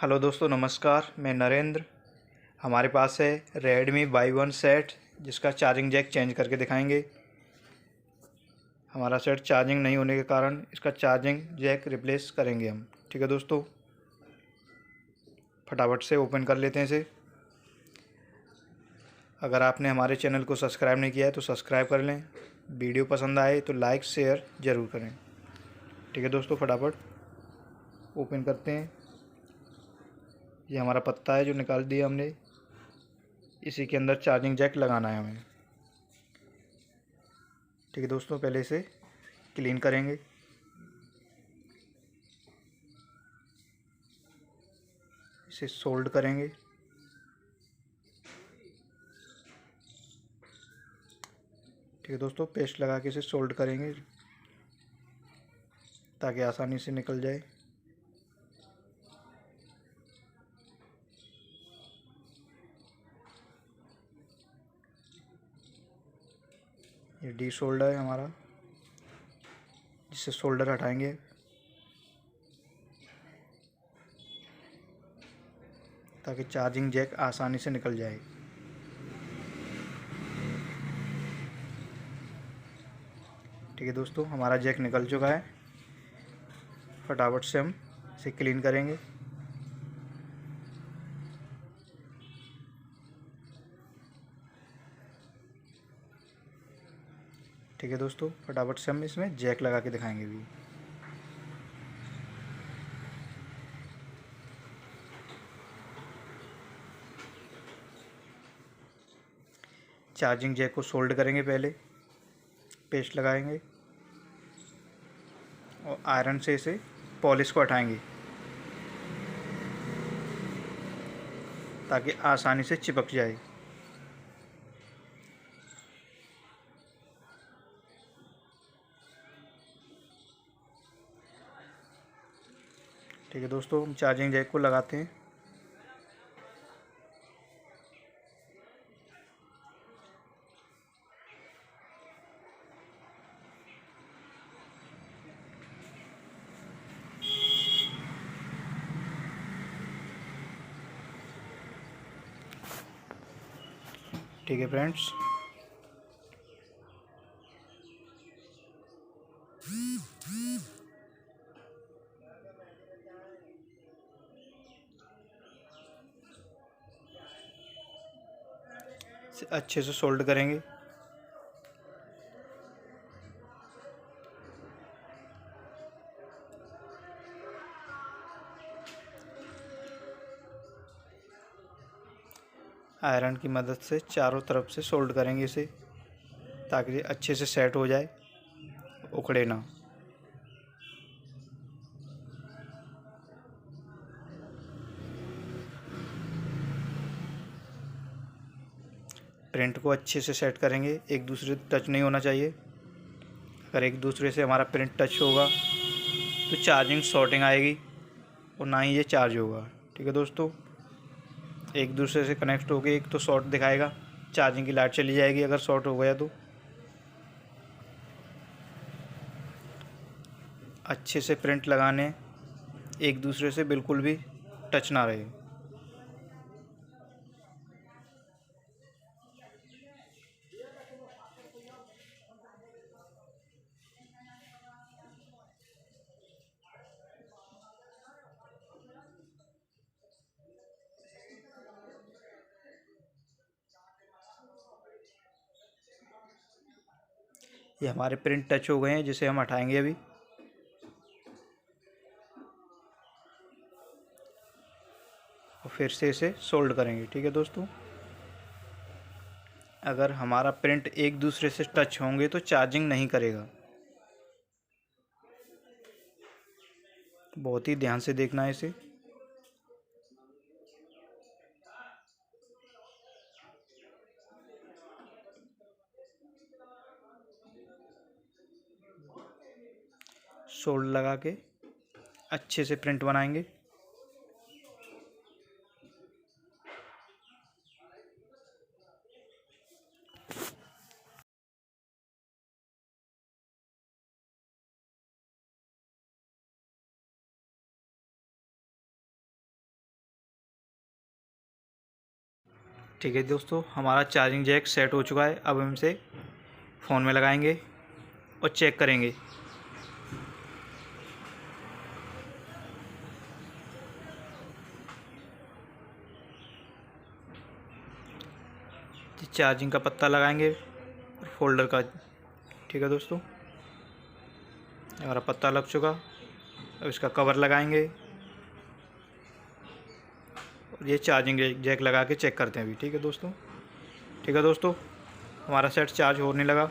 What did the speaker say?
Hello दोस्तों, नमस्कार। मैं नरेंद्र। हमारे पास है रेडमी Y1 सेट, जिसका चार्जिंग जैक चेंज करके दिखाएंगे। हमारा सेट चार्जिंग नहीं होने के कारण इसका चार्जिंग जैक रिप्लेस करेंगे हम। ठीक है दोस्तों, फटाफट से ओपन कर लेते हैं इसे। अगर आपने हमारे चैनल को सब्सक्राइब नहीं किया है तो सब्सक्राइब कर लें। वीडियो पसंद आए तो लाइक शेयर ज़रूर करें। ठीक है दोस्तों, फटाफट ओपन करते हैं। ये हमारा पत्ता है जो निकाल दिया हमने। इसी के अंदर चार्जिंग जैक लगाना है हमें। ठीक है दोस्तों, पहले इसे क्लीन करेंगे। इसे सोल्ड करेंगे। ठीक है दोस्तों, पेस्ट लगा के इसे सोल्ड करेंगे ताकि आसानी से निकल जाए। ये डी शोल्डर है हमारा, जिससे शोल्डर हटाएंगे ताकि चार्जिंग जैक आसानी से निकल जाए। ठीक है दोस्तों, हमारा जैक निकल चुका है। फटाफट से हम इसे क्लीन करेंगे। ठीक है दोस्तों, फटाफट से हम इसमें जैक लगा के दिखाएंगे भी। चार्जिंग जैक को सोल्ड करेंगे, पहले पेस्ट लगाएंगे और आयरन से इसे पॉलिश को हटाएंगे ताकि आसानी से चिपक जाए। ठीक है दोस्तों, हम चार्जिंग जैक को लगाते हैं। ठीक है फ्रेंड्स, इसे अच्छे से सोल्ड करेंगे। आयरन की मदद से चारों तरफ से सोल्ड करेंगे इसे ताकि अच्छे से सेट हो जाए, उखड़े ना। प्रिंट को अच्छे से सेट करेंगे, एक दूसरे टच नहीं होना चाहिए। अगर एक दूसरे से हमारा प्रिंट टच होगा तो चार्जिंग शॉर्टिंग आएगी और ना ही ये चार्ज होगा। ठीक है दोस्तों, एक दूसरे से कनेक्ट हो गए, एक तो शॉर्ट दिखाएगा, चार्जिंग की लाइट चली जाएगी अगर शॉर्ट हो गया तो। अच्छे से प्रिंट लगाने, एक दूसरे से बिल्कुल भी टच ना रहे। ये हमारे प्रिंट टच हो गए हैं, जिसे हम हटाएंगे अभी और फिर से इसे सोल्ड करेंगे। ठीक है दोस्तों, अगर हमारा प्रिंट एक दूसरे से टच होंगे तो चार्जिंग नहीं करेगा। बहुत ही ध्यान से देखना है इसे। सोल्ड लगा के अच्छे से प्रिंट बनाएंगे। ठीक है दोस्तों, हमारा चार्जिंग जैक सेट हो चुका है। अब हम इसे फ़ोन में लगाएंगे और चेक करेंगे। चार्जिंग का पत्ता लगाएंगे और फोल्डर का। ठीक है दोस्तों, हमारा पत्ता लग चुका। अब इसका कवर लगाएंगे और ये चार्जिंग जैक लगा के चेक करते हैं अभी। ठीक है दोस्तों, हमारा सेट चार्ज होने लगा।